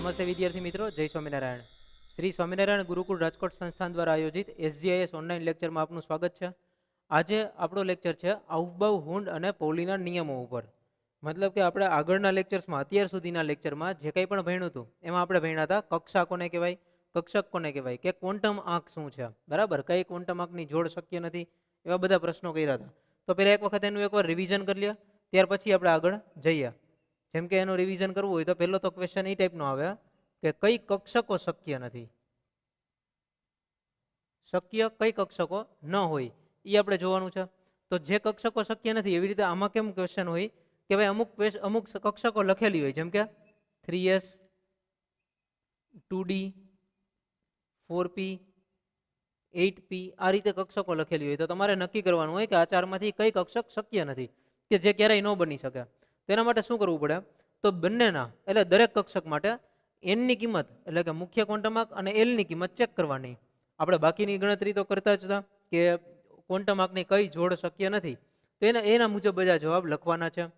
નમસ્તે વિદ્યાર્થી મિત્રો, જય સ્વામિનારાયણ. શ્રી સ્વામિનારાયણ ગુરુકુળ રાજકોટ સંસ્થાન દ્વારા આયોજિત SGIS ઓનલાઈન લેક્ચરમાં આપનું સ્વાગત છે. આજે આપણો લેક્ચર છે અવબાવ, હુંડ અને પૌલીના નિયમો ઉપર. મતલબ કે આપણે આગળના લેક્ચર્સમાં, અત્યાર સુધીના લેક્ચરમાં જે કંઈ પણ ભણ્યું હતું એમાં આપણે ભણ્યા હતા કક્ષા કોને કહેવાય, કક્ષક કોને કહેવાય, કે ક્વોન્ટમ આંક શું છે, બરાબર, કઈ ક્વોન્ટમ આંકની જોડ શક્ય નથી, એવા બધા પ્રશ્નો કર્યા હતા. તો પહેલાં એક વખત એનું એકવાર રિવિઝન કરી લે, ત્યાર પછી આપણે આગળ જઈએ. જેમ કે એનું રિવિઝન કરવું હોય તો પહેલો તો ક્વેશ્ચન એ ટાઈપનો આવે કે કઈ કક્ષકો શક્ય નથી, શક્ય કઈ કક્ષકો ન હોય એ આપણે જોવાનું છે. તો જે કક્ષકો શક્ય નથી એવી રીતે આમાં કેમ ક્વેશ્ચન હોય કે ભાઈ અમુક કક્ષકો લખેલી હોય, જેમ કે 3S, 2D, 4P, 8P, આ રીતે કક્ષકો લખેલી હોય તો તમારે નક્કી કરવાનું હોય કે આ ચારમાંથી કઈ કક્ષક શક્ય નથી, કે જે ક્યારેય ન બની શકે. તેના માટે શું કરવું પડે, તો બંનેના એટલે દરેક કક્ષક માટે એનની કિંમત એટલે કે મુખ્ય ક્વોન્ટમ આંક અને એલની કિંમત ચેક કરવાની. આપણે બાકીની ગણતરી તો કરતા જ હતા કે ક્વોન્ટમ આંકની કઈ જોડ શક્ય નથી, તો એના મુજબ બધા જવાબ લખવાના છે.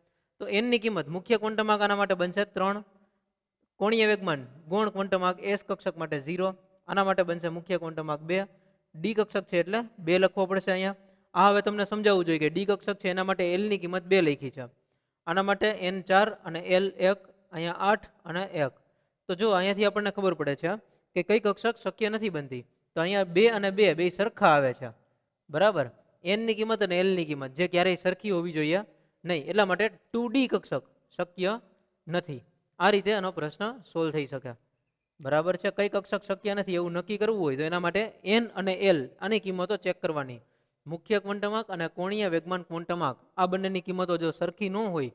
તો એનની કિંમત મુખ્ય ક્વોન્ટમ આંક આના માટે બનશે 3, કોણીય વેગમાન ગૌણ ક્વોન્ટમ આંક એસ કક્ષક માટે 0, આના માટે બનશે મુખ્ય ક્વોન્ટમ આંક 2, ડી કક્ષક છે એટલે 2 લખવો પડશે અહીંયા. આ હવે તમને સમજાવવું જોઈએ કે ડી કક્ષક છે એના માટે એલની કિંમત 2 લખી છે, આના માટે N4 અને L1, અહીંયા 8 અને 1. તો જો અહીંયાથી આપણને ખબર પડે છે કે કઈ કક્ષક શક્ય નથી બનતી, તો અહીંયા 2 અને 2 બે સરખા આવે છે, બરાબર. એનની કિંમત અને એલની કિંમત જે ક્યારેય સરખી હોવી જોઈએ નહીં, એટલા માટે 2D કક્ષક શક્ય નથી. આ રીતે આનો પ્રશ્ન સોલ્વ થઈ શકે, બરાબર છે. કઈ કક્ષક શક્ય નથી એવું નક્કી કરવું હોય તો એના માટે એન અને એલ આની કિંમતો ચેક કરવાની. મુખ્ય ક્વોન્ટમ આંક અને કોણીય વેગમાન ક્વોન્ટમ આંક આ બંનેની કિંમતો જો સરખી ન હોય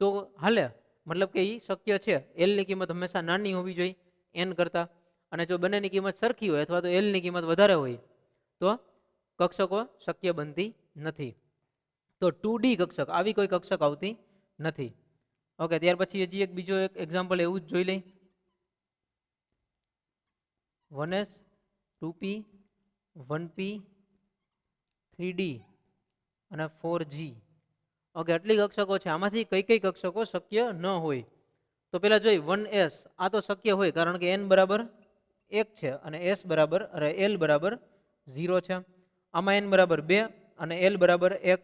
તો હાલે, મતલબ કે એ શક્ય છે. એલની કિંમત હંમેશા નાની હોવી જોઈએ એન કરતાં, અને જો બંનેની કિંમત સરખી હોય અથવા તો એલની કિંમત વધારે હોય તો કક્ષકો શક્ય બનતી નથી. તો 2D કક્ષક આવી કોઈ કક્ષક આવતી નથી. ઓકે, ત્યાર પછી હજી એક બીજો એક એક્ઝામ્પલ એવું જ જોઈ લઈ. 1S, 2P, 1P, 3D અને 4G. ઓકે, આટલી કક્ષકો છે, આમાંથી કઈ કઈ કક્ષકો શક્ય ન હોય. તો પેલા જોઈ 1S, આ તો શક્ય હોય કારણ કે n બરાબર 1 છે અને s બરાબર l બરાબર 0 છે. આમાં n બરાબર 2 અને l બરાબર 1,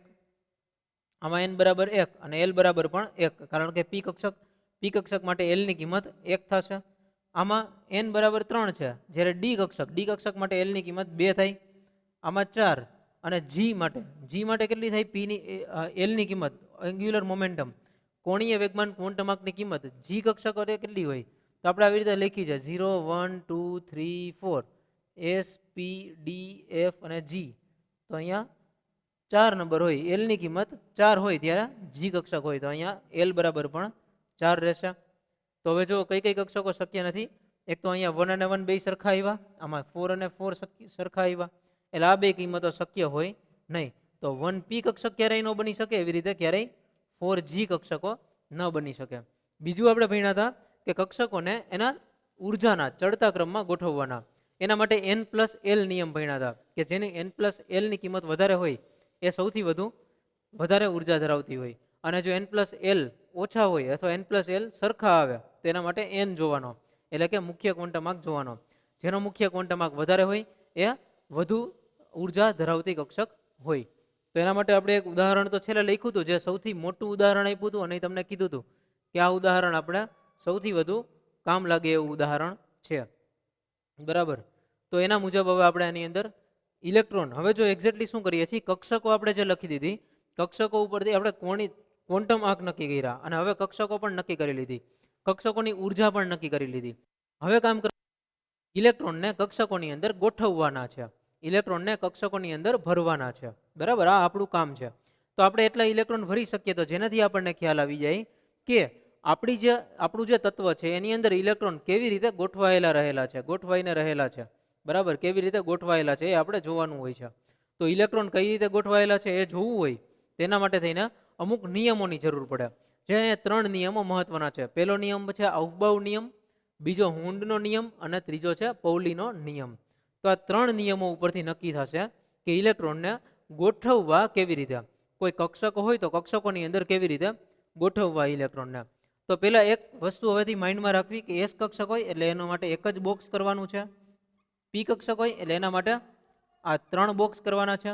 આમાં n બરાબર 1 અને l બરાબર પણ 1, કારણ કે p કક્ષક માટે l ની કિંમત 1 થશે. આમાં n બરાબર 3 છે, જ્યારે d કક્ષક માટે l ની કિંમત 2 થાય. આમાં 4 અને g માટે કેટલી થાય, p ની l ની કિંમત એન્ગ્યુલર મોમેન્ટમ કોણીય વેગમાન ક્વોન્ટમ આંકની કિંમત g કક્ષક કેટલી હોય, તો આપણે આવી રીતે લખી છે 0, 1, 2, 3, 4, s, p, d, f અને g. તો અહીંયા 4 નંબર હોય, એલ ની કિંમત 4 હોય ત્યારે જી કક્ષક હોય, તો અહીંયા એલ બરાબર પણ 4 રહેશે. તો હવે જો કઈ કઈ કક્ષકો શક્ય નથી, એક તો અહીંયા 1 અને 1 બે સરખા આવ્યા, આમાં 4 અને 4 સરખા આવ્યા, એટલે આ બે કિંમતો શક્ય હોય નહીં. તો 1P કક્ષક ક્યારેય ન બની શકે, એવી રીતે ક્યારેય 4G કક્ષકો ન બની શકે. બીજું આપણે ભણ્યા હતા કે કક્ષકોને એના ઉર્જાના ચડતા ક્રમમાં ગોઠવવાના. એના માટે N+L નિયમ ભણ્યા હતા કે જેની N+L ની કિંમત વધારે હોય એ સૌથી વધારે ઉર્જા ધરાવતી હોય, અને જો N+L ઓછા હોય અથવા N+L સરખા આવે તો એના માટે n જોવાનો, એટલે કે મુખ્ય ક્વોન્ટમ આંક જોવાનો. જેનો મુખ્ય ક્વોન્ટમ આંક વધારે હોય એ વધુ ઉર્જા ધરાવતી કક્ષક હોય. તો એના માટે આપણે એક ઉદાહરણ તો છેલ્લે લખ્યું હતું, જે સૌથી મોટું ઉદાહરણ આપ્યું હતું અને તમને કીધું હતું કે આ ઉદાહરણ આપણે સૌથી વધુ કામ લાગે એવું ઉદાહરણ છે, બરાબર. તો એના મુજબ હવે આપણે આની અંદર ઇલેક્ટ્રોન, હવે જો એક્ઝેક્ટલી શું કરીએ છીએ, કક્ષકો આપણે જે લખી દીધી, કક્ષકો ઉપરથી આપણે ક્વોન્ટમ આંક નક્કી કર્યા અને હવે કક્ષકો પણ નક્કી કરી લીધી, કક્ષકોની ઉર્જા પણ નક્કી કરી લીધી. હવે કામ ઇલેક્ટ્રોનને કક્ષકોની અંદર ગોઠવવાના છે, ઇલેક્ટ્રોનને કક્ષકોની અંદર ભરવાના છે, બરાબર. આ આપણું કામ છે. તો આપણે એટલા ઇલેક્ટ્રોન ભરી શકીએ તો જેનાથી આપણને ખ્યાલ આવી જાય કે આપણું જે તત્વ છે એની અંદર ઇલેક્ટ્રોન કેવી રીતે ગોઠવાઈને રહેલા છે, બરાબર, કેવી રીતે ગોઠવાયેલા છે એ આપણે જોવાનું હોય છે. તો ઇલેક્ટ્રોન કઈ રીતે ગોઠવાયેલા છે એ જોવું હોય તેના માટે થઈને અમુક નિયમોની જરૂર પડે, જે 3 નિયમો મહત્વના છે. પહેલો નિયમ છે અવબાવ નિયમ, બીજો હુન્ડનો નિયમ અને ત્રીજો છે પૌલીનો નિયમ. તો આ 3 નિયમો ઉપરથી નક્કી થશે કે ઇલેક્ટ્રોનને ગોઠવવા કેવી રીતે, કોઈ કક્ષક હોય તો કક્ષકોની અંદર કેવી રીતે ગોઠવવા ઇલેક્ટ્રોનને. તો પહેલા એક વસ્તુ હવેથી માઇન્ડમાં રાખવી કે એસ કક્ષક હોય એટલે એના માટે એક જ બોક્સ કરવાનું છે, પી કક્ષક હોય એટલે એના માટે આ 3 બોક્સ કરવાના છે,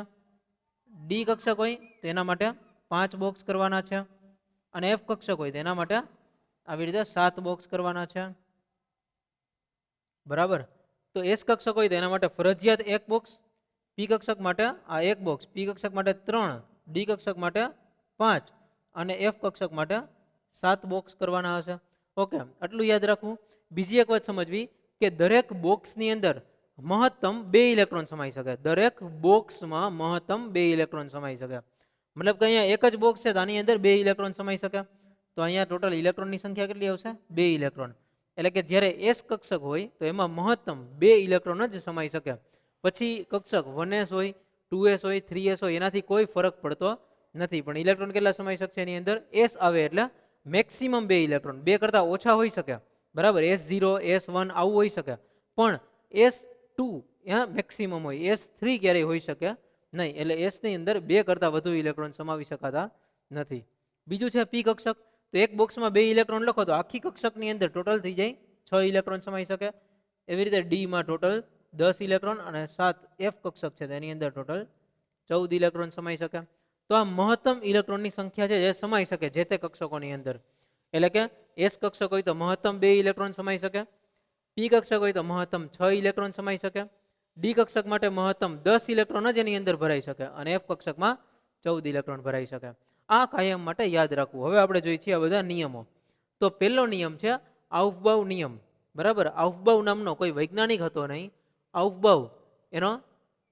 ડી કક્ષક હોય તો એના માટે 5 બોક્સ કરવાના છે, અને એફ કક્ષક હોય તો એના માટે આવી રીતે 7 બોક્સ કરવાના છે, બરાબર. તો એસ કક્ષક હોય તો એના માટે ફરજિયાત એક બોક્સ, પી કક્ષક માટે આ એક બોક્સ, પી કક્ષક માટે 3, ડી કક્ષક માટે 5 અને એફ કક્ષક માટે 7 બોક્સ કરવાના હશે. ઓકે, આટલું યાદ રાખવું. બીજી એક વાત સમજવી કે દરેક બોક્સની અંદર મહત્તમ 2 ઇલેક્ટ્રોન સમાઈ શકે. દરેક બોક્સમાં મહત્તમ 2 ઇલેક્ટ્રોન સમાઈ શકે. મતલબ કે અહીંયા એક જ બોક્સ છે તો આની અંદર 2 ઇલેક્ટ્રોન સમાઈ શકે. તો અહીંયા ટોટલ ઇલેક્ટ્રોનની સંખ્યા કેટલી આવશે? 2 ઇલેક્ટ્રોન. એટલે કે જ્યારે એસ કક્ષક હોય તો એમાં મહત્તમ 2 ઇલેક્ટ્રોન જ સમાઈ શકે. પછી કક્ષક 1s હોય, 2s હોય, 3s હોય, એનાથી કોઈ ફરક પડતો નથી. પણ ઇલેક્ટ્રોન કેટલા સમાઈ શકશે એની અંદર? એસ આવે એટલે મેક્સિમમ 2 ઇલેક્ટ્રોન. 2 કરતાં ઓછા હોઈ શકે, બરાબર. S0, S1 આવું હોઈ શકે, પણ S2 ત્યાં મેક્સિમમ હોય, S3 ક્યારેય હોઈ શકે નહીં. એટલે એસ ની અંદર 2 કરતાં વધુ ઇલેક્ટ્રોન સમાવી શકાતા નથી. બીજું છે પી કક્ષક. તો એક બોક્સમાં 2 ઇલેક્ટ્રોન લખો તો આખી કક્ષકની અંદર ટોટલ થઈ જાય 6 ઇલેક્ટ્રોન સમાઈ શકે. એવી રીતે ડી માં ટોટલ 10 ઇલેક્ટ્રોન અને 7 એફ કક્ષક છે તેની અંદર ટોટલ 14 ઇલેક્ટ્રોન સમાઈ શકે. તો આ મહત્તમ ઇલેક્ટ્રોનની સંખ્યા છે જે સમાઈ શકે જે તે કક્ષકોની અંદર. એટલે કે એસ કક્ષક હોય તો મહત્તમ 2 ઇલેક્ટ્રોન સમાઈ શકે, પી કક્ષક હોય તો મહત્તમ 6 ઇલેક્ટ્રોન સમાઈ શકે, ડી કક્ષક માટે મહત્તમ 10 ઇલેક્ટ્રોન જ એની અંદર ભરાઈ શકે અને એફ કક્ષકમાં 14 ઇલેક્ટ્રોન ભરાઈ શકે. આ કાયમ માટે યાદ રાખવું. હવે આપણે જોઈએ છીએ આ બધા નિયમો. તો પહેલો નિયમ છે આઉફબાઉ નિયમ, બરાબર. આઉફબાઉ નામનો કોઈ વૈજ્ઞાનિક હતો નહીં. આઉફબાઉ એનો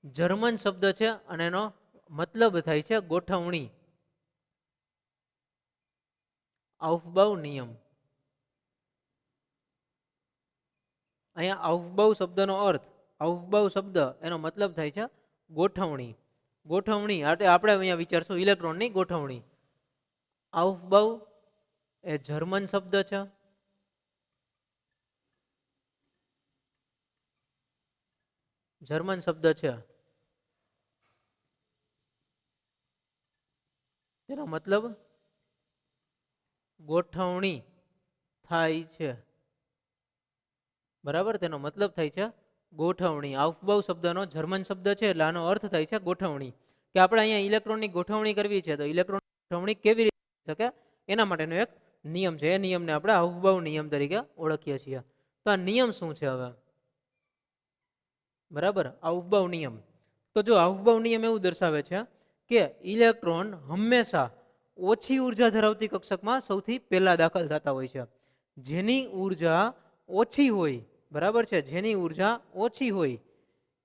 જર્મન શબ્દ છે અને એનો મતલબ થાય છે ગોઠવણી. આઉફબાઉ નિયમ. અહીંયા આઉફબાઉ શબ્દનો અર્થ, આઉફબાઉ શબ્દ એનો મતલબ થાય છે ગોઠવણી. ગોઠવણી એટલે આપણે અહીંયા વિચારશું ઇલેક્ટ્રોનની ગોઠવણી. આઉફબાઉ એ જર્મન શબ્દ છે. જર્મન શબ્દ છે, તેનો મતલબ ગોઠવણી થાય છે, બરાબર. તેનો મતલબ થાય છે ગોઠવણી. આઉફબાઉ શબ્દનો જર્મન શબ્દ છે એટલે આનો અર્થ થાય છે ગોઠવણી. કે આપણે અહીંયા ઇલેક્ટ્રોનની ગોઠવણી કરવી છે તો ઇલેક્ટ્રોન ગોઠવણી કેવી રીતે થઈ શકે એના માટેનો એક નિયમ છે. એ નિયમને આપણે આઉફબાઉ નિયમ તરીકે ઓળખીએ છીએ. તો આ નિયમ શું છે હવે? બરાબર, આઉફબાઉ નિયમ. તો જો આઉફબાઉ નિયમ એવું દર્શાવે છે કે ઇલેક્ટ્રોન હંમેશા ઓછી ઉર્જા ધરાવતી કક્ષકમાં સૌથી પહેલા દાખલ થતા હોય છે. જેની ઉર્જા ઓછી હોય, બરાબર છે, જેની ઉર્જા ઓછી હોય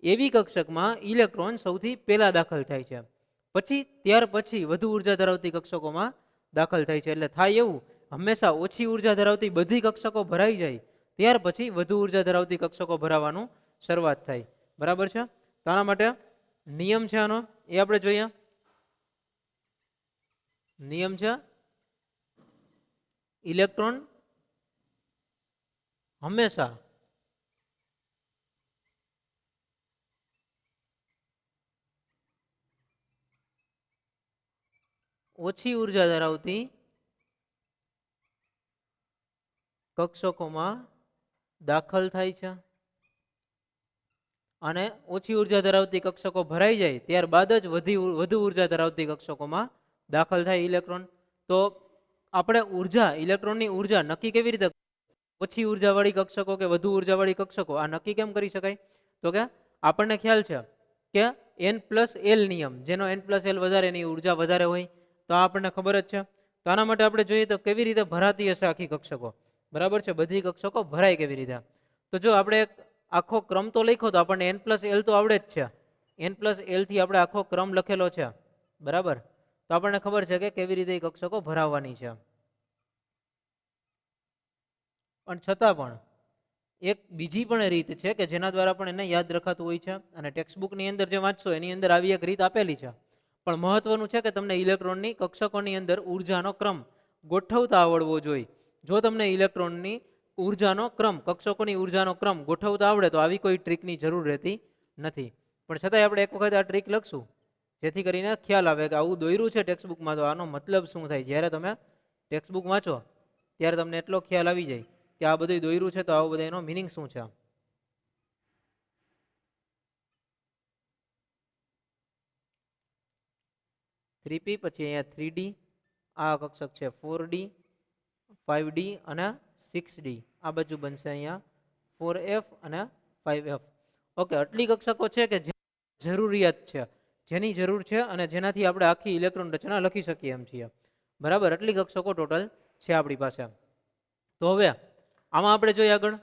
એવી કક્ષકમાં ઇલેક્ટ્રોન સૌથી પહેલા દાખલ થાય છે. પછી ત્યાર પછી વધુ ઉર્જા ધરાવતી કક્ષકોમાં દાખલ થાય છે. એટલે થાય એવું હંમેશા ઓછી ઉર્જા ધરાવતી બધી કક્ષકો ભરાઈ જાય ત્યાર પછી વધુ ઉર્જા ધરાવતી કક્ષકો ભરાવાનું શરૂઆત થાય, બરાબર છે. તો આના માટે નિયમ છે આનો, એ આપણે જોઈએ. નિયમ છે ઇલેક્ટ્રોન હંમેશા ઓછી ઉર્જા ધરાવતી કક્ષકોમાં દાખલ થાય છે અને ઓછી ઉર્જા ધરાવતી કક્ષકો ભરાઈ જાય ત્યારબાદ જ વધુ ઉર્જા ધરાવતી કક્ષકોમાં દાખલ થાય ઇલેક્ટ્રોન. તો આપણે ઉર્જા, ઇલેક્ટ્રોનની ઉર્જા નક્કી કેવી રીતે? ઓછી ઉર્જાવાળી કક્ષકો કે વધુ ઉર્જાવાળી કક્ષકો, આ નક્કી કેમ કરી શકાય? તો કે આપણને ખ્યાલ છે કે N+L નિયમ, જેનો N+L વધારે એની ઉર્જા વધારે હોય. તો આ આપણને ખબર જ છે. તો આના માટે આપણે જોઈએ તો કેવી રીતે ભરાતી હશે આખી કક્ષકો, બરાબર છે. બધી કક્ષકો ભરાય કેવી રીતે? તો જો આપણે એક આખો ક્રમ તો લખ્યો તો આપણને N+L તો આવડે જ છે. N+L થી આપણે આખો ક્રમ લખેલો છે, બરાબર. તો આપણને ખબર છે કે કેવી રીતે એ કક્ષકો ભરાવવાની છે. પણ છતાં પણ એક બીજી પણ રીત છે કે જેના દ્વારા પણ એને યાદ રખાતું હોય છે અને ટેક્સ્ટ બુકની અંદર જે વાંચશો એની અંદર આવી એક રીત આપેલી છે. પણ મહત્વનું છે કે તમને ઇલેક્ટ્રોનની કક્ષકોની અંદર ઉર્જાનો ક્રમ ગોઠવતા આવડવો જોઈએ. જો તમને ઇલેક્ટ્રોનની ઉર્જાનો ક્રમ, કક્ષકોની ઉર્જાનો ક્રમ ગોઠવતા આવડે તો આવી કોઈ ટ્રીકની જરૂર રહેતી નથી. પણ છતાંય આપણે એક વખત આ ટ્રીક લખશું જેથી કરીને ખ્યાલ આવે કે આવું દોર્યું છે ટેક્સ્ટ બુકમાં તો આનો મતલબ શું થાય. જ્યારે તમે ટેક્સ્ટ બુક વાંચો ત્યારે તમને એટલો ખ્યાલ આવી જાય કે આ બધું દોર્યું છે તો આવું બધા એનો મિનિંગ શું છે. 3p પછી અહીંયા 3d, આ કક્ષક છે 4d, 5d અને 6d. આ બાજુ બનશે અહીંયા 4f અને 5f. ઓકે, આટલી કક્ષકો છે કે જે જરૂરિયાત છે, જેની જરૂર છે અને જેનાથી આપણે આખી ઇલેક્ટ્રોન રચના લખી શકીએ એમ છીએ. બરાબર, આટલી કક્ષકો ટોટલ છે આપણી પાસે. તો હવે આમાં આપણે જોઈએ આગળ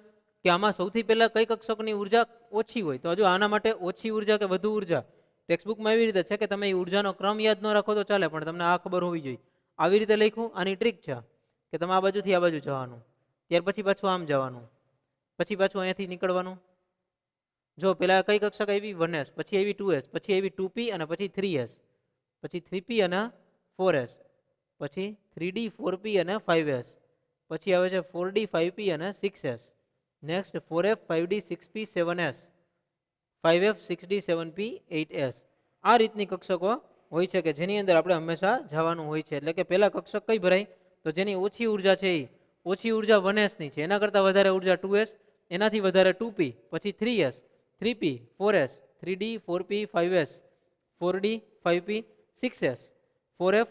કે આમાં સૌથી પહેલા કઈ કક્ષકની ઉર્જા ઓછી હોય. તો હજુ આના માટે ઓછી ઉર્જા કે વધુ ઉર્જા ટેક્સ્ટબુકમાં એવી રીતે છે કે તમે ઉર્જાનો ક્રમ યાદ ન રાખો તો ચાલે, પણ તમને આ ખબર હોવી જોઈએ. આવી રીતે લખ્યું, આની ટ્રીક છે કે તમે આ બાજુથી આ બાજુ જવાનું, ત્યાર પછી પાછું આમ જવાનું, પછી પાછું અહીંયાથી નીકળવાનું. જો પેલા કઈ કક્ષક આવી 1s, પછી આવી 2s, પછી આવી 2p અને પછી 3s, પછી 3p અને 4s, પછી 3d 4p અને 5s, પછી આવે છે 4d 5p અને 6s, next 4f 5d 6p 7s, 5f 6d 7p 8s. આ રીતની કક્ષકો હોય છે કે જેની અંદર આપણે હંમેશા જવાનું હોય છે. એટલે કે પહેલા કક્ષક કઈ ભરાય તો જેની ઓછી ઉર્જા છે એ ઓછી ઉર્જા 1s ની છે, એના કરતાં વધારે ઉર્જા 2s, એનાથી વધારે 2p, પછી 3s, 3p, 4s, 3d 4p 5s, 4d 5p 6s, 4f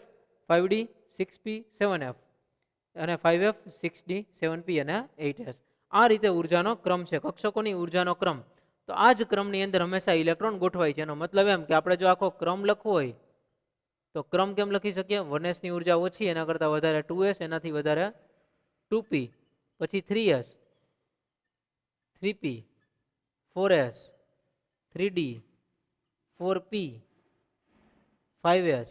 5d 6p 7f અને 5f 6d 7p અને 8s. આ રીતે ઉર્જાનો ક્રમ છે, કક્ષકોની ઉર્જાનો ક્રમ. તો આ જ ક્રમની અંદર હંમેશા ઇલેક્ટ્રોન ગોઠવાય છે. એનો મતલબ એમ કે આપણે જો આખો ક્રમ લખવો હોય તો ક્રમ કેમ લખી શકીએ? 1s ની ઉર્જા ઓછી, એના કરતાં વધારે 2s, એનાથી વધારે 2p, પછી 3s, 3p, 4s, 3d, 4p, 5s,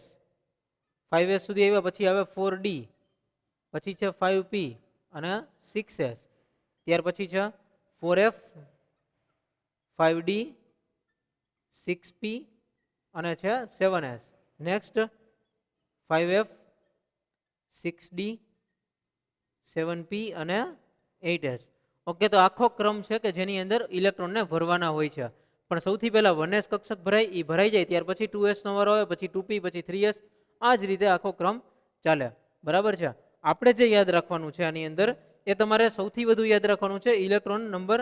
5s સુધી આવ્યા, પછી આવે 4d, પછી છે 5p અને 6s, ત્યાર પછી છે 4f, 5d, 6p અને છે 7s, next 5f, 6d, 7p અને 8s. ઓકે, તો આખો ક્રમ છે કે જેની અંદર ઇલેક્ટ્રોનને ભરવાના હોય છે. પણ સૌથી પહેલા 1s કક્ષક ભરાય, એ ભરાઈ જાય ત્યાર પછી 2s નો વારો આવે, પછી 2p, પછી 3s. આ જ રીતે આખો ક્રમ ચાલે. બરાબર છે. આપણે જે યાદ રાખવાનું છે આની અંદર, એ તમારે સૌથી વધુ યાદ રાખવાનું છે ઇલેક્ટ્રોન નંબર,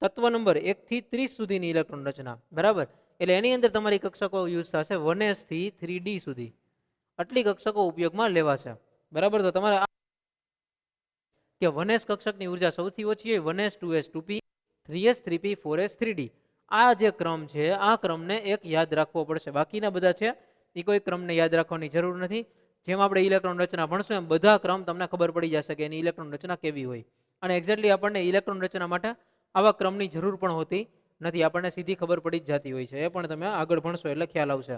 તત્વ નંબર 1 થી 30 સુધીની ઇલેક્ટ્રોન રચના. બરાબર, એટલે એની અંદર તમારી કક્ષકો યુઝ થશે 1s થી 3d સુધી. આટલી કક્ષકો ઉપયોગમાં લેવાશે. બરાબર, તો તમારે કે 1s કક્ષકની ઉર્જા સૌથી ઓછી હોય 1s, 2s, 2p, 3s, 3p, 4s, 3d. આ જે ક્રમ છે આ ક્રમને એક યાદ રાખવો પડશે. બાકીના બધા છે એ કોઈ ક્રમને યાદ રાખવાની જરૂર નથી. જેમ આપણે ઇલેક્ટ્રોન રચના ભણશું એમ બધા ક્રમ તમને ખબર પડી જશે કે એની ઇલેક્ટ્રોન રચના કેવી હોય. અને એક્ઝેક્ટલી આપણને ઇલેક્ટ્રોન રચના માટે આવા ક્રમની જરૂર પણ હોતી નથી, આપણને સીધી ખબર પડી જ જતી હોય છે. એ પણ તમે આગળ ભણશો એટલે ખ્યાલ આવશે.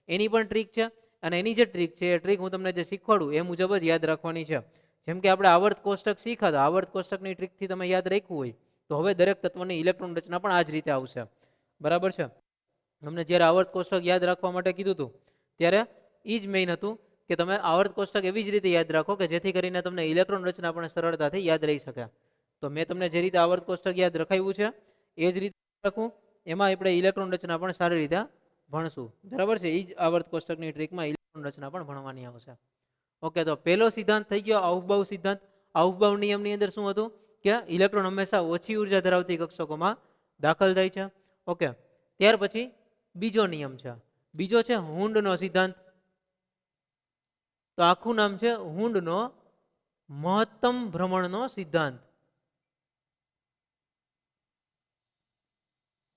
એની પણ ટ્રીક છે, અને એની જે ટ્રીક છે એ ટ્રીક હું તમને જે શીખવાડું એ મુજબ જ યાદ રાખવાની છે. જેમ કે આપણે આવર્ત કોષ્ટક શીખ્યા હતા, આવર્ત કોષ્ટકની ટ્રીકથી તમે યાદ રાખ્યું હોય તો હવે દરેક તત્વની ઇલેક્ટ્રોન રચના પણ આ જ રીતે આવશે. બરાબર છે. તમને જ્યારે આવર્ત કોષ્ટક યાદ રાખવા માટે કીધું હતું ત્યારે એ જ મેઇન હતું કે તમે આવર્ત કોષ્ટક એવી જ રીતે યાદ રાખો કે જેથી કરીને તમને ઇલેક્ટ્રોન રચના પણ સરળતાથી યાદ રહી શકે. તો મેં તમને જે રીતે આવર્ત કોષ્ટક યાદ રખાવ્યું છે એ જ રીતે રાખવું, એમાં આપણે ઇલેક્ટ્રોન રચના પણ સારી રીતે ભણશું. બરાબર છે. એ જ આવર્ત કોષ્ટકની ટ્રીકમાં ઇલેક્ટ્રોન રચના પણ ભણવાની આવશે. ઓકે, તો પહેલો સિદ્ધાંત થઈ ગયો આઉફબાઉ સિદ્ધાંત. આઉફબાઉ નિયમની અંદર શું હતું કે ઇલેક્ટ્રોન હંમેશા ઓછી ઉર્જા ધરાવતી કક્ષકોમાં દાખલ થાય છે. ઓકે, ત્યાર પછી બીજો નિયમ છે, બીજો છે હુન્ડનો સિદ્ધાંત. તો આખું નામ છે હુન્ડનો મહત્તમ ભ્રમણનો સિદ્ધાંત.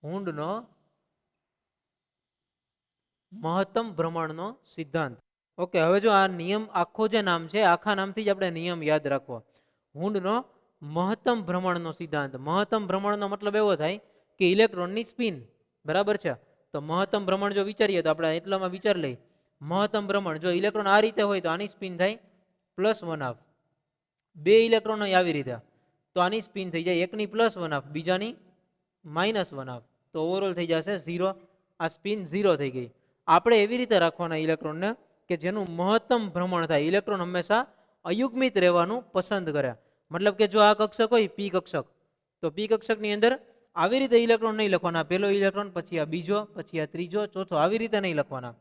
હુન્ડનો મહત્તમ ભ્રમણનો સિદ્ધાંત. ઓકે, હવે જો આ નિયમ આખો જે નામ છે આખા નામથી જ આપણે નિયમ યાદ રાખવો. હુન્ડનો મહત્તમ ભ્રમણનો સિદ્ધાંત. મહત્તમ ભ્રમણનો મતલબ એવો થાય કે ઇલેક્ટ્રોનની સ્પિન. બરાબર છે. તો મહત્તમ ભ્રમણ જો વિચારીએ તો આપણે એટલામાં વિચાર લઈ, મહત્તમ ભ્રમણ જો ઇલેક્ટ્રોન આ રીતે હોય તો આની સ્પિન થાય +1/2. બે ઇલેક્ટ્રોન હોય આવી રીતે તો આની સ્પિન થઈ જાય એકની +1/2, બીજાની -1/2. તો ઓવરઓલ થઈ જશે 0. આ સ્પિન 0 થઈ ગઈ. આપણે એવી રીતે રાખવાના ઇલેક્ટ્રોનને કે જેનું મહત્તમ ભ્રમણ થાય. ઇલેક્ટ્રોન હંમેશા અયુગ્મિત રહેવાનું પસંદ કરે. મતલબ કે જો આ કક્ષક હોય પી કક્ષક, તો પી કક્ષકની અંદર આવી રીતે ઇલેક્ટ્રોન નહીં લખવાના. પહેલો ઇલેક્ટ્રોન, પછી આ બીજો, પછી આ ત્રીજો, ચોથો, આવી રીતે નહીં લખવાના.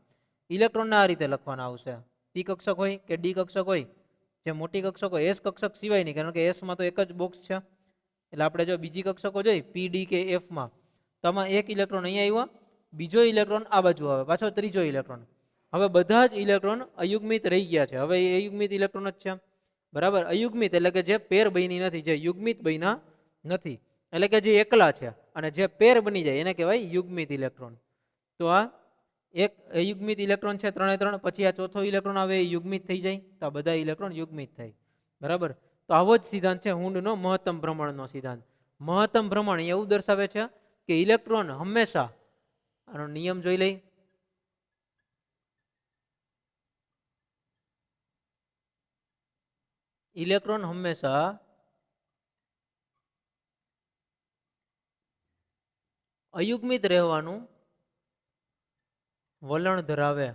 ઇલેક્ટ્રોનને આ રીતે લખવાના આવશે. પી કક્ષક હોય કે ડી કક્ષક હોય, જે મોટી કક્ષકો એસ કક્ષક સિવાય નહીં, કારણ કે એસમાં તો એક જ બોક્સ છે. એટલે આપણે જો બીજી કક્ષકો જોઈ પી ડી કે એફમાં, તો આમાં એક ઇલેક્ટ્રોન અહીંયા આવ્યો, બીજો ઇલેક્ટ્રોન આ બાજુ આવે, પાછો ત્રીજો ઇલેક્ટ્રોન. હવે બધા જ ઇલેક્ટ્રોન અયુગ્મિત રહી ગયા છે. હવે એ અયુગ્મિત ઇલેક્ટ્રોન જ છે, બરાબર. અયુગ્મિત એટલે કે જે પેર બની નથી, જે યુગ્મિત બન્યા નથી, એટલે કે જે એકલા છે. અને જે પેર બની જાય એને કહેવાય યુગ્મિત ઇલેક્ટ્રોન. તો આ એક અયુગ્મિત ઇલેક્ટ્રોન છે 3 3, પછી આ ચોથો ઇલેક્ટ્રોન આવે એ યુગ્મિત થઈ જાય, તો આ બધા ઇલેક્ટ્રોન યુગ્મિત થાય, બરાબર. તો આવો જ સિદ્ધાંત છે હુંડનો મહત્તમ ભ્રમણનો સિદ્ધાંત. મહત્તમ ભ્રમણ એવું દર્શાવે છે કે ઇલેક્ટ્રોન હંમેશા, આનો નિયમ જોઈ લઈ, ઇલેક્ટ્રોન હંમેશા અયુગ્મિત રહેવાનું વલણ ધરાવે.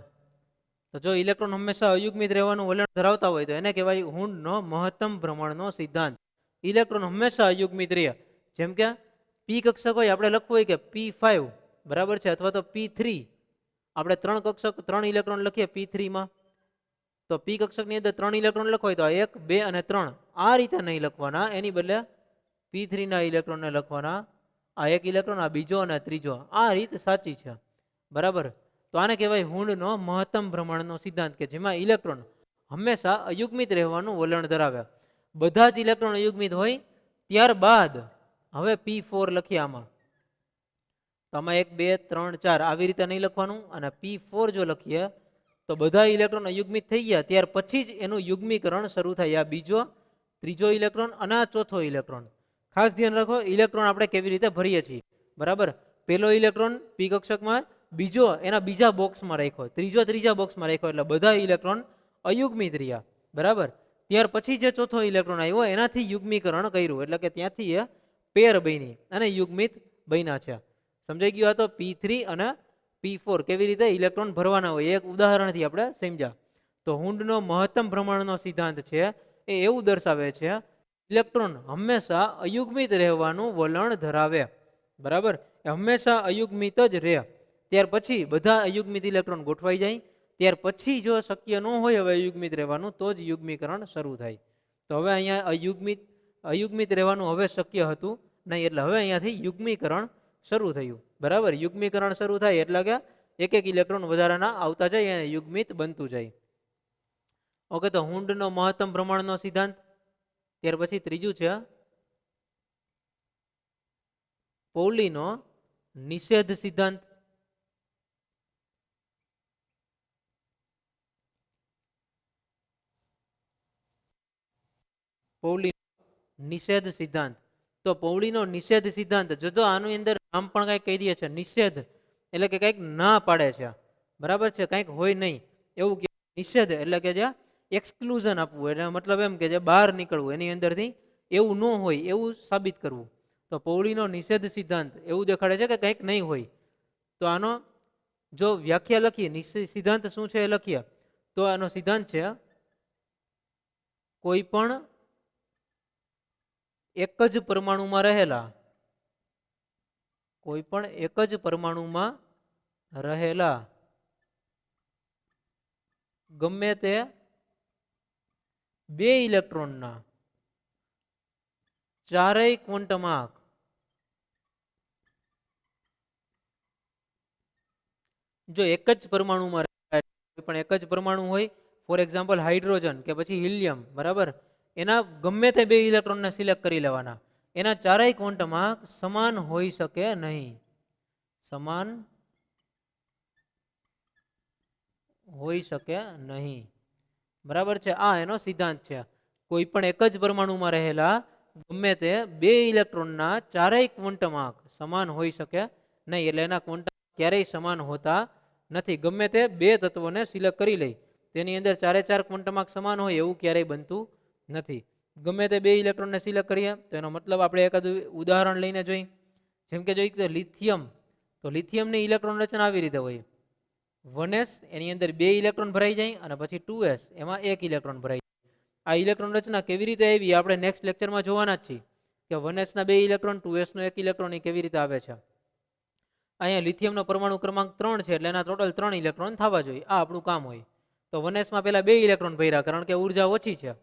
તો જો ઇલેક્ટ્રોન હંમેશા અયુગ્મિત રહેવાનું વલણ ધરાવતા હોય તો એને કહેવાય હુંડનો મહત્તમ ભ્રમણનો સિદ્ધાંત. ઇલેક્ટ્રોન હંમેશા અયુગ્મિત રહે. જેમ કે પી કક્ષક હોય, આપણે લખવું હોય કે P5, બરાબર છે, અથવા તો P3. આપણે 3 કક્ષક 3 ઇલેક્ટ્રોન લખીએ P3 માં, તો પી કક્ષકની અંદર 3 ઇલેક્ટ્રોન લખવાય તો 1 2 અને 3 આ રીતે નહીં લખવાના, એની બદલે P3 ના ઇલેક્ટ્રોનને લખવાના, આ એક ઇલેક્ટ્રોન, આ બીજો અને ત્રીજો. આ રીત સાચી છે, બરાબર. તો આને કહેવાય હુંડનો મહત્તમ ભ્રમણનો સિદ્ધાંત, કે જેમાં ઇલેક્ટ્રોન હંમેશા અયુગ્મિત રહેવાનું વલણ ધરાવે. બધા જ ઇલેક્ટ્રોન અયુગ્મિત હોય ત્યારબાદ હવે P4 લખીએ આમાં, તો આમાં 1 2 3 4 આવી રીતે નહીં લખવાનું. અને P4 જો લખીએ તો બધા ઇલેક્ટ્રોન અયુગ્મિત થઈ ગયા ત્યાર પછી જ એનું યુગ્મીકરણ શરૂ થાય. આ બીજો, ત્રીજો ઇલેક્ટ્રોન અને આ ચોથો ઇલેક્ટ્રોન. ખાસ ધ્યાન રાખો ઇલેક્ટ્રોન આપણે કેવી રીતે ભરીએ છીએ, બરાબર. પહેલો ઇલેક્ટ્રોન પી કક્ષકમાં, બીજો એના બીજા બોક્સમાં રાખ્યો, ત્રીજો ત્રીજા બોક્સમાં રાખ્યો, એટલે બધા ઇલેક્ટ્રોન અયુગ્મિત રહ્યા, બરાબર. ત્યાર પછી જે ચોથો ઇલેક્ટ્રોન આવ્યો એનાથી યુગ્મીકરણ કર્યું, એટલે કે ત્યાંથી એ પેર બની અને યુગ્મિત બન્યા છે. સમજાઈ ગયું? આ તો P3 અને P4 કેવી રીતે ઇલેક્ટ્રોન ભરવાના હોય એક ઉદાહરણથી આપણે સમજ્યા. તો હુંડનો મહત્તમ ભ્રમણનો સિદ્ધાંત છે એ એવું દર્શાવે છે ઇલેક્ટ્રોન હંમેશા અયુગ્મિત રહેવાનું વલણ ધરાવે, બરાબર. એ હંમેશા અયુગ્મિત જ રહે. ત્યાર પછી બધા અયુગ્મિત ઇલેક્ટ્રોન ગોઠવાઈ જાય, ત્યાર પછી જો શક્ય ન હોય હવે અયુગ્મિત રહેવાનું તો જ યુગ્મીકરણ શરૂ થાય. તો હવે અહીંયા અયુગ્મિત રહેવાનું હવે શક્ય હતું નહીં, એટલે હવે અહીંયાથી યુગ્મીકરણ શરૂ થયું, બરાબર. યુગ્મીકરણ શરૂ થાય એટલે કે એક એક ઇલેક્ટ્રોન વધારાના આવતા જાય અને યુગ્મિત બનતું જાય. ઓકે, તો હુંડનો મહત્તમ ભ્રમણનો સિદ્ધાંત. ત્યાર પછી ત્રીજું છે પૌલીનો નિષેધ સિદ્ધાંત. પૌલી નિષેધ સિદ્ધાંત. તો પૌલીનો નિષેધ સિદ્ધાંત, જો આની અંદર નામ પણ કઈક કહી દે છે, નિષેધ એટલે કે કઈક ના પાડે છે, બરાબર છે, કઈક હોય નહીં એવું. નિષેધ એટલે કે જે એક્સક્લુઝન આપવું, એટલે મતલબ એમ કે જે બહાર નીકળવું, એની અંદરથી એવું ન હોય એવું સાબિત કરવું. તો પૌલીનો નિષેધ સિદ્ધાંત એવું દેખાડે છે કે કંઈક નહીં હોય. તો આનો જો વ્યાખ્યા લખીએ, સિદ્ધાંત શું છે એ લખીએ, તો આનો સિદ્ધાંત છે કોઈ પણ એક જ પરમાણુમાં રહેલા, કોઈ પણ એક જ પરમાણુમાં રહેલા ગમે તે 2 ઇલેક્ટ્રોનના ચારેય ક્વોન્ટમાંક જો એક જ પરમાણુમાં રહે, પણ એક જ પરમાણુ હોય, ફોર એક્ઝામ્પલ હાઇડ્રોજન કે પછી હિલિયમ, બરાબર. એના ગમે તે 2 ઇલેક્ટ્રોનને સિલેક્ટ કરી લેવાના, એના ચારેય ક્વોન્ટમાંક સમાન હોઈ શકે નહીં, સમાન હોઈ શકે નહીં, બરાબર છે. આ એનો સિદ્ધાંત છે. કોઈ પણ એક જ પરમાણુમાં રહેલા ગમે તે 2 ઇલેક્ટ્રોનના ચારેય ક્વોન્ટમાંક સમાન હોઈ શકે નહીં, એટલે એના ક્વોન્ટમ ક્યારેય સમાન હોતા નથી. ગમે તે 2 તત્વોને સિલેક્ટ કરી લઈ તેની અંદર ચારે ચાર ક્વોન્ટમાંક સમાન હોય એવું ક્યારેય બનતું નથી. ગમે તે 2 ઇલેક્ટ્રોનને સિલેક્ટ કરીએ તો એનો મતલબ આપણે એકાદું ઉદાહરણ લઈને જોઈએ. જેમ કે જોઈએ તો લિથિયમ, તો લિથિયમની ઇલેક્ટ્રોન રચના આવી રીતે હોય, 1s એની અંદર 2 ઇલેક્ટ્રોન ભરાઈ જાય અને પછી 2s એમાં 1 ઇલેક્ટ્રોન ભરાઈ જાય. આ ઇલેક્ટ્રોન રચના કેવી રીતે આવી આપણે નેક્સ્ટ લેક્ચરમાં જોવાના જ છીએ કે 1s ના 2 ઇલેક્ટ્રોન, 2s નો 1 ઇલેક્ટ્રોન એ કેવી રીતે આવે છે. અહીંયા લિથિયમનો પરમાણુ ક્રમાંક 3 છે એટલે એના ટોટલ 3 ઇલેક્ટ્રોન થવા જોઈએ, આ આપણું કામ હોય. તો 1s માં પહેલા 2 ઇલેક્ટ્રોન ભર્યા કારણ કે ઉર્જા ઓછી છે,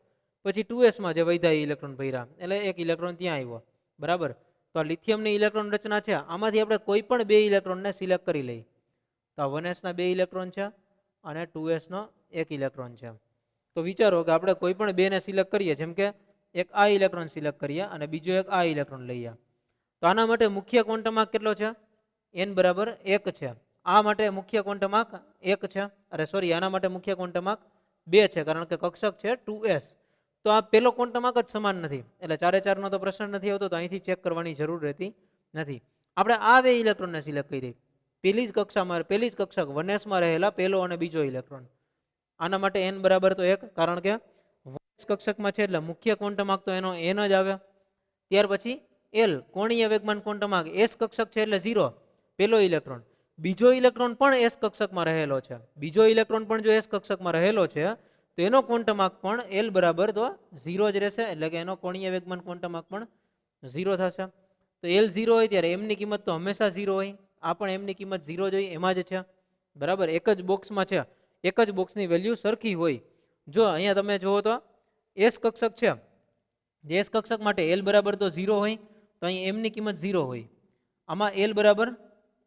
પછી 2s માં જે વધ્યા ઇલેક્ટ્રોન ભર્યા એટલે એક ઇલેક્ટ્રોન ત્યાં આવ્યો, બરાબર. તો આ લિથિયમની ઇલેક્ટ્રોન રચના છે, આમાંથી આપણે કોઈ પણ બે ઇલેક્ટ્રોનને સિલેક્ટ કરી લઈએ. તો આ 1s ના બે ઇલેક્ટ્રોન છે અને 2s નો એક ઇલેક્ટ્રોન છે. તો વિચારો કે આપણે કોઈ પણ બેને સિલેક્ટ કરીએ, જેમ કે એક આ ઇલેક્ટ્રોન સિલેક્ટ કરીએ અને બીજો એક આ ઇલેક્ટ્રોન લઈએ. તો આના માટે મુખ્ય ક્વોન્ટમ આંક કેટલો છે? n બરાબર 1 છે. આ માટે મુખ્ય ક્વોન્ટમ આંક 1 છે, અરે સોરી, આના માટે મુખ્ય ક્વોન્ટમ આંક 2 છે, કારણ કે કક્ષક છે 2s. તો આ પેલો ક્વોન્ટમ આંક જ સમાન નથી, એટલે 4 4 નો તો પ્રશ્ન નથી આવતો, તો અહીંથી ચેક કરવાની જરૂર રહેતી નથી. આપણે આ બે ઇલેક્ટ્રોનને સિલેક્ટ કરી, પેલી જ કક્ષામાં, પેલી જ કક્ષક 1s માં રહેલા પહેલો અને બીજો ઇલેક્ટ્રોન. આના માટે n બરાબર તો 1, કારણ કે 1s કક્ષકમાં છે એટલે મુખ્ય ક્વોન્ટમ આંક તો એનો n જ આવે. ત્યાર પછી l કોણીય વેગમાન ક્વોન્ટમ આંક, s કક્ષક છે એટલે 0 પહેલો ઇલેક્ટ્રોન. બીજો ઇલેક્ટ્રોન પણ s કક્ષકમાં રહેલો છે, બીજો ઇલેક્ટ્રોન પણ જો s કક્ષકમાં રહેલો છે તો એનો ક્વોન્ટમ આંક પણ l બરાબર તો 0 જ રહેશે, એટલે કે એનો કોણીય વેગમાન ક્વોન્ટમ આંક પણ 0 થશે. તો l 0 હોય ત્યારે m ની કિંમત તો હંમેશા 0 હોય, આ પણ m ની કિંમત 0 જ હોય, એમાં જ છે, બરાબર. એક જ બોક્સમાં છે, એક જ બોક્સની વેલ્યુ સરખી હોય. જો અહીંયા તમે જુઓ તો s કક્ષક છે, s કક્ષક માટે l બરાબર તો 0 હોય, તો અહીં m ની કિંમત 0 હોય. આમાં l બરાબર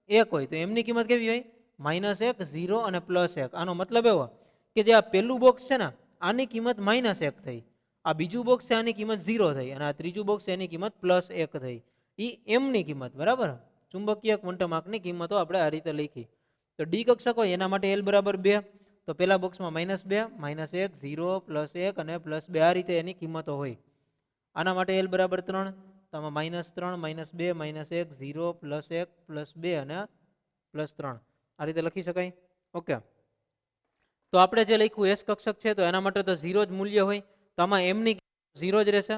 1 હોય તો m ની કિંમત કેવી હોય? -1, 0 અને +1. આનો મતલબ એવો કે જે આ પહેલું બોક્સ છે ને આની કિંમત -1 થઈ, આ બીજું બોક્સ છે આની કિંમત 0 થઈ, અને આ ત્રીજું બોક્સ છે એની કિંમત +1 થઈ. એ m ની કિંમત, બરાબર. ચુંબકીય ક્વોન્ટમ આંકની કિંમતો આપણે આ રીતે લખી. તો ડી કક્ષક હોય એના માટે l બરાબર 2, તો પેલા બોક્સમાં -2, -1, 0, +1 અને +2 આ રીતે એની કિંમતો હોય. આના માટે l બરાબર 3, તો આમાં -3, -2, -1, 0, +1, +2 અને +3 આ રીતે લખી શકાય. ઓકે, તો આપણે જે લખ્યું s કક્ષક છે તો એના માટે તો 0 જ મૂલ્ય હોય, તો આમાં m ની 0 જ રહેશે.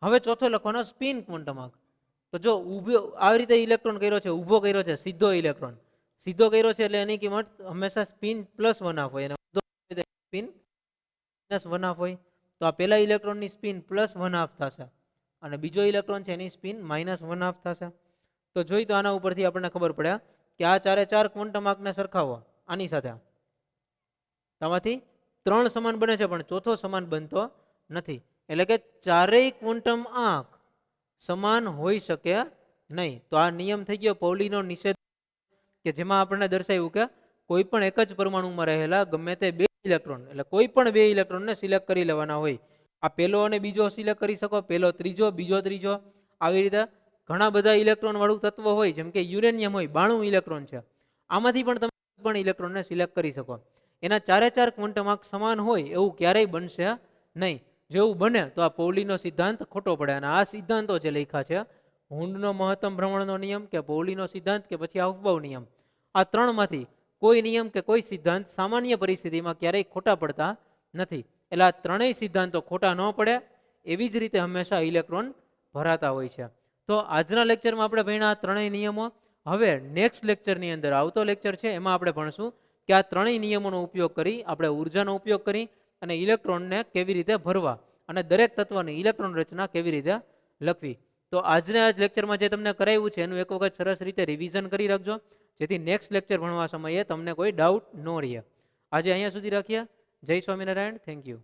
હવે ચોથો લખવાનો સ્પિન ક્વોન્ટમ આંક. તો જો ઊભો આવી રીતે ઇલેક્ટ્રોન કર્યો છે, ઊભો કર્યો છે, સીધો ઇલેક્ટ્રોન સીધો કર્યો છે એટલે એની કિંમત હંમેશા સ્પિન +1 હોય અને સ્પિન -1 હોય. તો આ પહેલા ઇલેક્ટ્રોનની સ્પિન +1 થશે અને બીજો ઇલેક્ટ્રોન છે એની સ્પિન -1 થશે. તો જોઈ તો આના ઉપરથી આપણને ખબર પડે કે આ 4 4 ક્વોન્ટમ આંકને સરખાવો આની સાથે, આમાંથી 3 સમાન બને છે પણ ચોથો સમાન બનતો નથી, એટલે કે ચારેય ક્વોન્ટમ આંક સમાન હોઈ શકે નહીં. તો આ નિયમ થઈ ગયો પૌલીનો નિષેધ, કે જેમાં આપણને દર્શાવ્યું કે કોઈ પણ એક જ પરમાણુમાં રહેલા ગમે તે બે ઇલેક્ટ્રોન, એટલે કોઈ પણ બે ઇલેક્ટ્રોનને સિલેક્ટ કરી લેવાના હોય. આ પહેલો અને બીજો સિલેક્ટ કરી શકો, પહેલો ત્રીજો, બીજો ત્રીજો, આવી રીતે ઘણા બધા ઇલેક્ટ્રોન વાળું તત્વ હોય, જેમ કે યુરેનિયમ હોય 92 ઇલેક્ટ્રોન છે, આમાંથી પણ તમે પણ ઇલેક્ટ્રોનને સિલેક્ટ કરી શકો. એના 4 4 ક્વોન્ટમ આંક સમાન હોય એવું ક્યારેય બનશે નહીં. જેવું બને તો આ પૌલીનો સિદ્ધાંત ખોટો પડે. અને આ સિદ્ધાંતો જે લખ્યા છે, હુન્ડનો મહત્તમ ભ્રમણનો નિયમ કે પૌલીનો સિદ્ધાંત કે પછી આઉફબાઉ નિયમ, આ ત્રણમાંથી કોઈ નિયમ કે કોઈ સિદ્ધાંત સામાન્ય પરિસ્થિતિમાં ક્યારેય ખોટા પડતા નથી. એટલે આ ત્રણેય સિદ્ધાંતો ખોટા ન પડે એવી જ રીતે હંમેશા ઇલેક્ટ્રોન ભરાતા હોય છે. તો આજના લેક્ચરમાં આપણે ભણ્યા આ ત્રણેય નિયમો. હવે નેક્સ્ટ લેક્ચરની અંદર આવતો લેક્ચર છે એમાં આપણે ભણશું કે આ ત્રણેય નિયમોનો ઉપયોગ કરી આપણે ઉર્જાનો ઉપયોગ કરી અને ઇલેક્ટ્રોનને કેવી રીતે ભરવા અને દરેક તત્વની ઇલેક્ટ્રોન રચના કેવી રીતે લખવી. તો આજના લેક્ચરમાં જે તમને કરાવ્યું છે એનું એક વખત સરસ રીતે રિવિઝન કરી રાખજો, જેથી નેક્સ્ટ લેક્ચર ભણવા સમયે તમને કોઈ ડાઉટ ન રહે. આજે અહીંયા સુધી રાખીએ. જય સ્વામિનારાયણ. Thank you.